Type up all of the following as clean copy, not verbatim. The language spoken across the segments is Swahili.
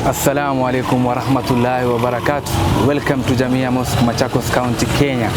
Assalamu alaikum wa rahmatullahi wa barakatuh. Welcome to Jamia Mosque, Machakos County, Kenya.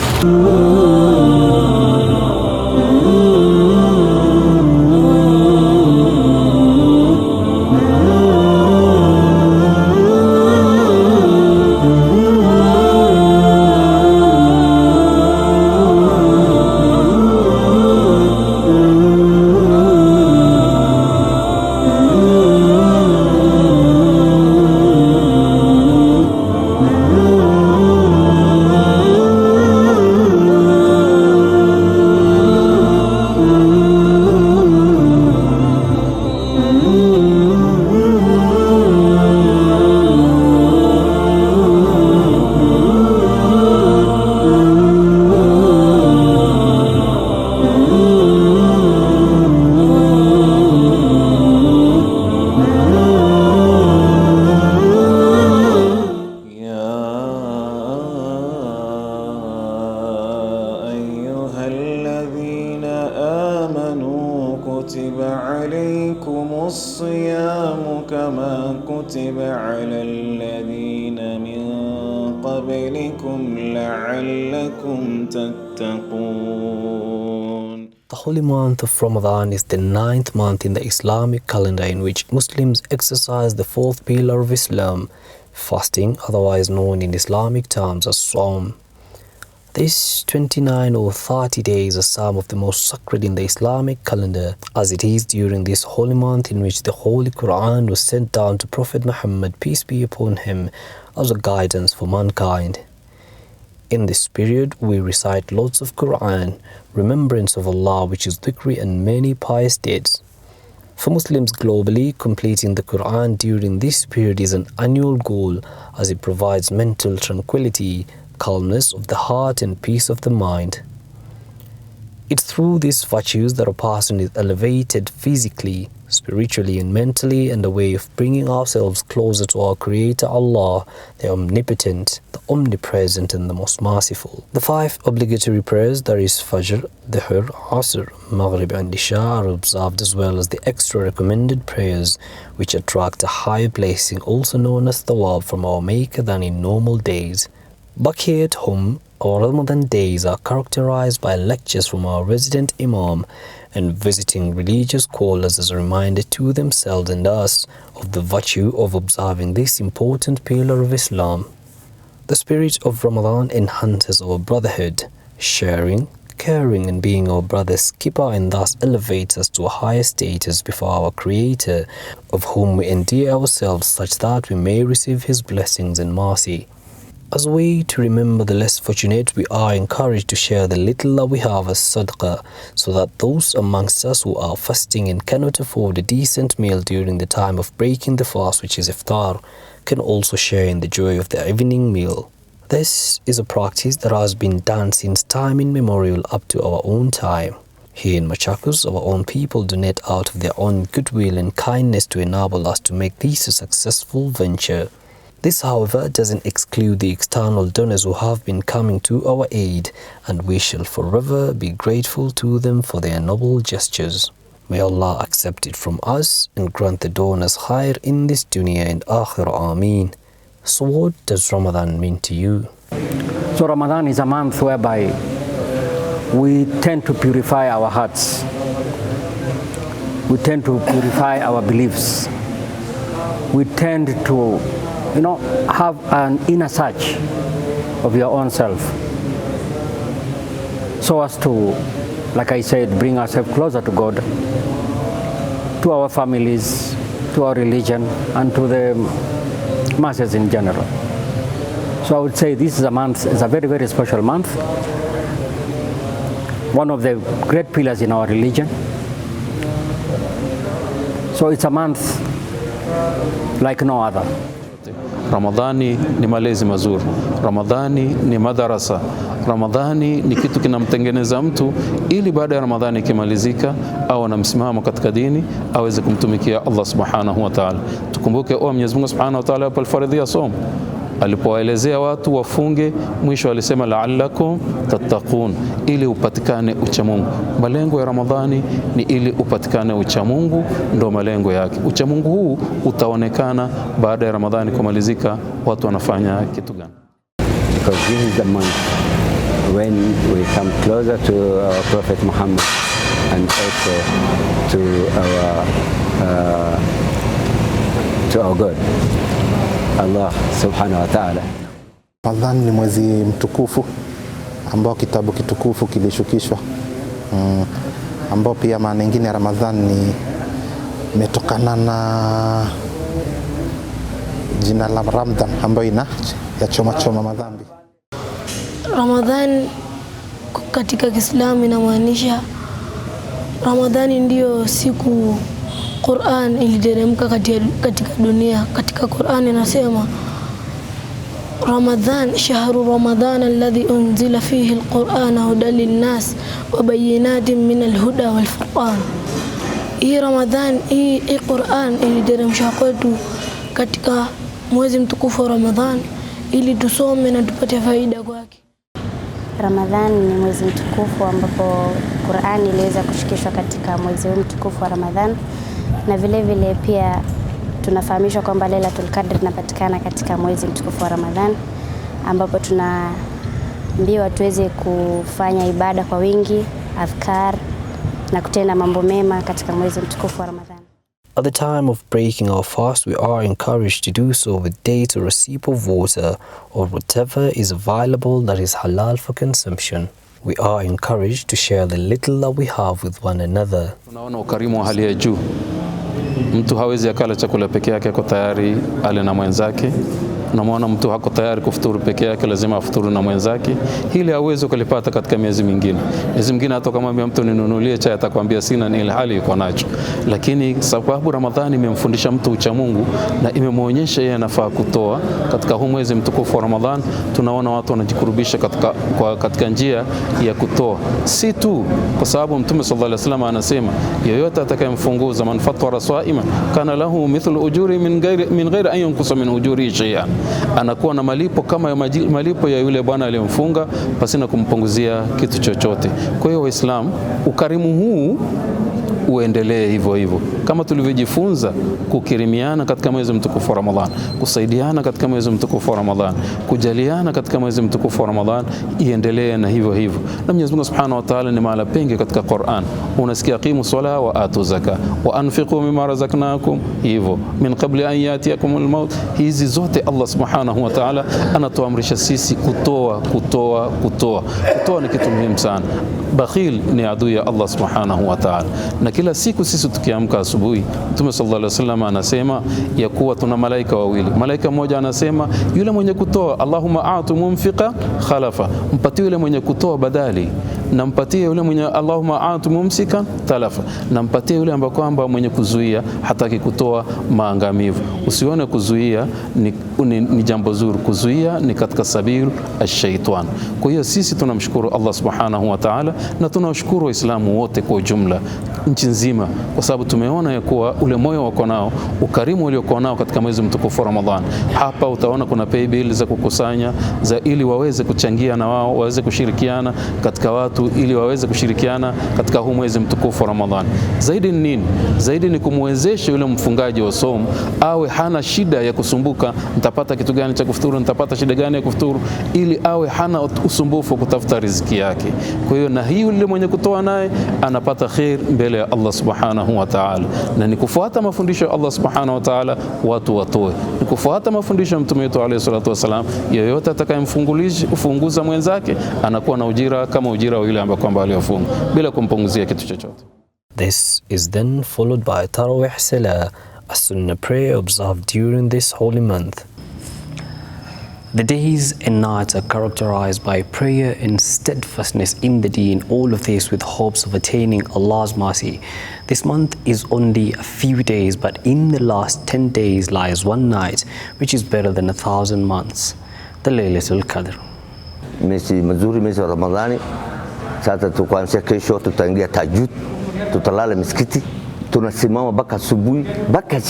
كتب عليكم الصيام كما كتب على الذين من قبلكم لعلكم تتقون. The holy month of Ramadan is the 9th month in the Islamic calendar in which Muslims exercise the 4th pillar of Islam, fasting, otherwise known in Islamic terms as Sawm. These 29 or 30 days are some of the most sacred in the Islamic calendar, as it is during this holy month in which the Holy Quran was sent down to Prophet Muhammad, peace be upon him, as a guidance for mankind. In this period, we recite lots of Quran, remembrance of Allah, which is dhikr, and many pious deeds. For Muslims globally, completing the Quran during this period is an annual goal, as it provides mental tranquility, calmness of the heart and peace of the mind. It's through these virtues that a person is elevated physically, spiritually and mentally, and a way of bringing ourselves closer to our Creator Allah, the Omnipotent, the Omnipresent and the Most Merciful. The 5 obligatory prayers, that is Fajr, Dhuhr, Asr, Maghrib and Isha, are observed, as well as the extra recommended prayers which attract a higher blessing, also known as Thawab, from our Maker than in normal days. Back here at home, our Ramadan days are characterized by lectures from our resident Imam and visiting religious scholars as a reminder to themselves and us of the virtue of observing this important pillar of Islam. The spirit of Ramadan enhances our brotherhood, sharing, caring and being our brother's keeper, and thus elevates us to a higher status before our Creator, of whom we endear ourselves such that we may receive His blessings and mercy. As a way to remember the less fortunate, we are encouraged to share the little that we have as sadaqah, so that those amongst us who are fasting and cannot afford a decent meal during the time of breaking the fast, which is iftar, can also share in the joy of the evening meal. This is a practice that has been done since time immemorial up to our own time. Here in Machakos, our own people donate out of their own goodwill and kindness to enable us to make this a successful venture. This, however, doesn't exclude the external donors who have been coming to our aid, and we shall forever be grateful to them for their noble gestures. May Allah accept it from us and grant the donors khair in this dunya and akhirah. Ameen. So what does Ramadan mean to you? So Ramadan is a month whereby we tend to purify our hearts. We tend to purify our beliefs. We tend to have an inner search of your own self, so as to, like I said, bring ourselves closer to God, to our families, to our religion, and to the masses in general. So I would say this is a month, it's a very, very special month, one of the great pillars in our religion. So it's a month like no other. Ramadhani ni malezi mazuri, Ramadhani ni madarasa, Ramadhani ni kitu kinamtengeneza mtu ili baada ya Ramadhani ikimalizika au na msimamo katika dini aweze kumtumikia Allah subhanahu wa ta'ala. Tukumbuke Mwenyezi Mungu subhanahu wa ta'ala alifaradhia somo, alipowaelezea watu wafunge, mwisho alisema la'allakum tattaqun, ili upatikane uchamungu. Malengo ya Ramadhani ni ili upatikane uchamungu, ndo malengo yake. Uchamungu huu utaonekana baada ya Ramadhani kumalizika, watu wanafanya kitu gani? Because this is the month when we come closer to our Prophet Muhammad and also to our God, Allah subhanahu wa ta'ala. Ramadhan ni mwezi mtukufu ambao kitabu kitukufu kilishukishwa, ambao pia maana nyingine ya Ramadhan ni imetokana na jina la Ramadan ambayo ina ya choma madhambi. Ramadhan katika Kiislamu inamaanisha Ramadhani ndiyo siku Qur'an iliteremka katika dunia. Katika Qur'an inasema Ramadhan shahru Ramadhan alladhi unzila fihi alquran hudan linnas wa bayyinatin min alhuda wal furqan. Hii Ramadhan, hii Qur'an iliteremshwa kwetu katika mwezi mtukufu wa Ramadhan ili tusome na tupate faida kwake. Ramadhan ni mwezi mtukufu ambapo Qur'an iliweza kushikishwa katika mwezi mtukufu wa Ramadhan, na vile vile pia tunafahamishwa kwamba Lailatul Qadr inapatikana katika mwezi mtukufu wa Ramadhan, ambapo tunaambiwa tuweze kufanya ibada kwa wingi, adhkar na kutenda mambo mema katika mwezi mtukufu wa Ramadhan. At the time of breaking our fast, we are encouraged to do so with dates or a sip of water or whatever is available that is halal for consumption. We are encouraged to share the little that we have with one another. Tunaona ukarimu wa hali ya juu. Mtu hawezi akala chakula peke yake, ako tayari ale na mwenzake. Unamwona mtu hako tayari kufuturu peke yake, lazima afuturu na mwenzake. Hili hawezi kulipata katika miezi mingine. Miezi mingine hata kama mtu ninunulie chai atakwambia sina, ni ile hali yuko nacho. Lakini sababu Ramadhani imemfundisha mtu ucha Mungu na imemuonyesha yeye anafaa kutoa katika huu mwezi mtukufu wa Ramadhan, tunaona watu wanajikurubisha katika njia ya kutoa. Si tu kwa sababu Mtume sallallahu alaihi wasallam anasema yeyote atakayemfunguza man fatara sa'iman kana lahu mithlu ujuri min ghairi an yanqusa min ujuri shay'an, anakuwa na malipo kama ya malipo ya yule bwana aliyemfunga pasina kumpunguzia kitu chochote. Kwa hiyo Waislamu, ukarimu huu uendelee hivyo hivyo kama tulivyojifunza kukirimiana katika mwezi mtukufu wa Ramadhan, kusaidiana katika mwezi mtukufu wa Ramadhan, kujaliana katika mwezi mtukufu wa Ramadhan, iendelee na hivyo hivyo. Na Mwenyezi Mungu Subhanahu wa Ta'ala ni mahala pengi katika Qur'an unasikia qimu swala wa atu zaka wa anfiqu mimma razaqnakum, hivyo min qabli an yatiyakum almaut. Hizi zote Allah Subhanahu wa Ta'ala anatuamrisha sisi kutoa. Kutoa ni kitu muhimu sana. Bakhil ni adui ya Allah Subhanahu wa Ta'ala, na kila siku sisi tukiamka asubuhi, Mtume sallallahu alaihi wasallam anasema ya kuwa tuna malaika wawili. Malaika mmoja anasema yule mwenye kutoa, Allahumma a'tu munfiqa khalafa, mpatie yule mwenye kutoa badali, na mpatie yule mwenye Allahumma a'tu mumsika talafa, na mpatie yule ambaye kwamba mwenye kuzuia hataki kutoa maangamivu. Usione kuzuia ni jambo zuri, kuzuia ni katika sabilu ash-shaytan. Kwa hiyo sisi tunamshukuru Allah Subhanahu wa Ta'ala na tunawashukuru Waislamu wote kwa ujumla nchi nzima, kwa sababu tumeona ya kuwa ule moyo wako nao, ukarimu uliokuwa nao katika mwezi mtukufu wa Ramadhan. Hapa utaona kuna pay bill za kukusanya ili waweze kuchangia na wao waweze kushirikiana katika watu, ili waweze kushirikiana katika huu mwezi mtukufu wa Ramadhan. Zaidi ni nini? Zaidi ni kumwezesha yule mfungaji wa somo awe hana shida ya kusumbuka, nitapata kitu gani cha kufuturu, nitapata shida gani ya kufuturu, ili awe hana usumbufu kutafuta riziki yake. Kwa hiyo na hiyo yule mwenye kutoa naye anapata khair mbele ya Allah Subhanahu wa Ta'ala, na ni kufuata mafundisho ya Allah Subhanahu wa Ta'ala watu watoe, ni kufuata mafundisho ya Mtume wetu alayhi salatu wasalam. Yeyote atakayemfunguza mwenzake anakuwa na ujira kama ujira wa yule ambaye kwamba aliyofunga bila kumpunguzia kitu chochote. This is then followed by Tarawih Salah, a sunnah prayer observed during this holy month. The days and nights are characterized by prayer and steadfastness in the deen, all of this with hopes of attaining Allah's mercy. This month is only a few days, but in the last 10 days lies one night, which is better than 1,000 months, the Laylatul Qadr. Mwezi mzuri, mwezi wa Ramadhani. Sasa tukuanzia kesho tutaingia tahajjud, tutalala misikiti, tunasimama mpaka asubuhi, mpaka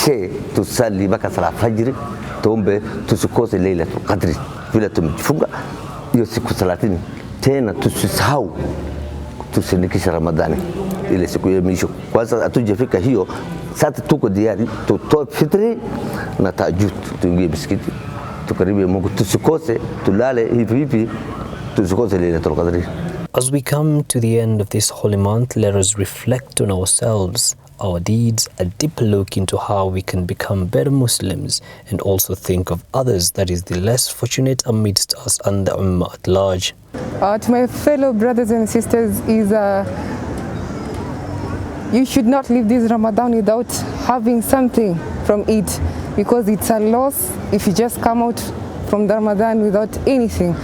tusali mpaka sala fajiri. tuombe tusikose Lailatul Qadri vile tumejifunga hiyo siku 30. Tena tusisahau tusinikisha Ramadhani ile siku ya mwisho. Kwanza hatujafika hiyo, sasa tuko diari tutoe fitri na tahajjud, tuingie msikiti tukaribie Mungu, tusikose tulale hivi tusikose Lailatul Qadri. As we come to the end of this holy month, let us reflect on ourselves, our deeds, a deeper look into how we can become better Muslims, and also think of others, that is the less fortunate amidst us and the Ummah at large. To my fellow brothers and sisters is you should not leave this Ramadan without having something from it, because it's a loss if you just come out from the Ramadan without anything.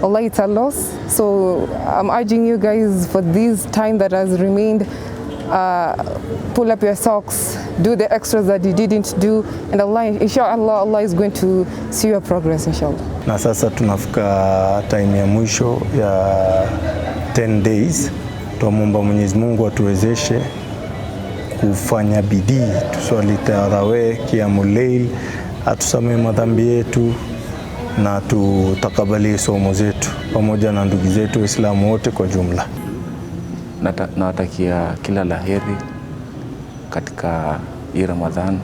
Allah, it's a loss. So I'm urging you guys, for this time that has remained, pull up your socks, do the extras that you didn't do, and Allah, inshallah, Allah is going to see your progress, inshallah. Na sasa tunafika time ya mwisho ya 10 days. Tuomba Mwenyezi Mungu atuwezeshe kufanya bidii, tuswali tarawih, qiyamul layl, atusamehe madhambi yetu na tutakabali somo zetu pamoja na ndugu zetu Waislamu wote kwa jumla. Nawatakia kila laheri katika hii Ramadhan,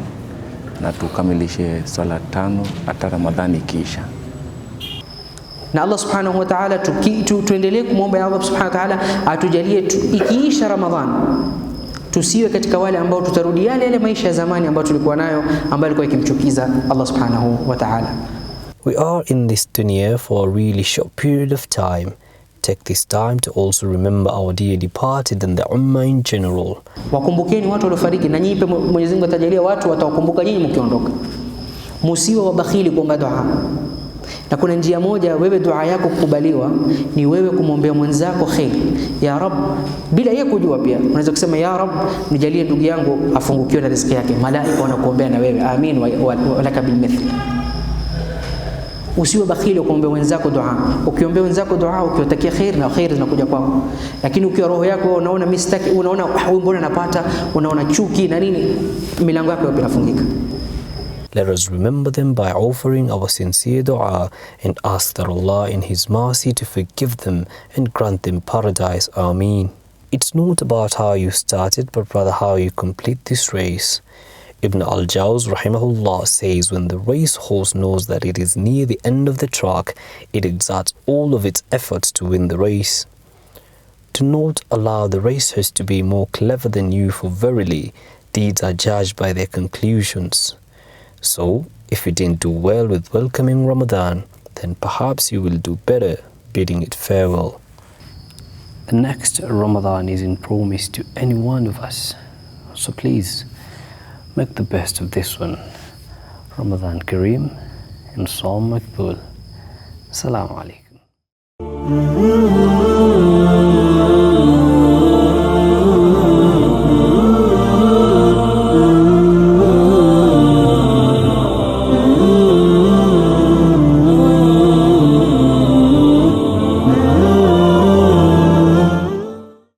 na tukamilishe swala 5 hata Ramadhani ikiisha. Na Allah subhanahu wa ta'ala tuendelee kumwomba ya Allah subhanahu wa ta'ala atujalie ikiisha Ramadhan tusiwe katika wale ambao tutarudi yale maisha ya zamani ambayo tulikuwa nayo, ambayo ilikuwa ikimchukiza Allah subhanahu wa ta'ala. We are in this dunya for a really short period of time. Take this time to also remember our dear departed and the Ummah in general. Wakumbukeni watu waliofariki, na nyinyi Mwenyezi Mungu atajalia watu watawakumbuka nyinyi mkiondoka. Musiwe wabakhili kuomba dua. Na kuna njia moja wewe dua yako kukubaliwa ni wewe kumwombea mwenzako khair. Ya Rabb, bila yeye kujua pia. Unaweza kusema ya Rabb, nijalie ndugu yangu afungukiwe na riziki yake. Malaika wanakuombea na wewe. Amin wa laka bil mithl. Usiwe bakhili kuombea wenzako dua. Ukiombea wenzako dua, ukiwatakia khair na khair zinakuja kwako. Lakini ukiwa roho yako unaona mistake, unaona mbona napata, unaona chuki na nini, milango yako yote inafungika. Let us remember them by offering our sincere dua and ask that Allah in His mercy to forgive them and grant them paradise. Ameen. It's not about how you started, but rather how you complete this race. Ibn al-Jawz rahimahullah says, when the racehorse knows that it is near the end of the track, it exerts all of its efforts to win the race. Do not allow the racers to be more clever than you, for verily, deeds are judged by their conclusions. So, if you didn't do well with welcoming Ramadan, then perhaps you will do better bidding it farewell. The next Ramadan is in promise to any one of us. So please, make the best of this one. Ramadan Kareem and Saum Makbul. Assalamu alaikum.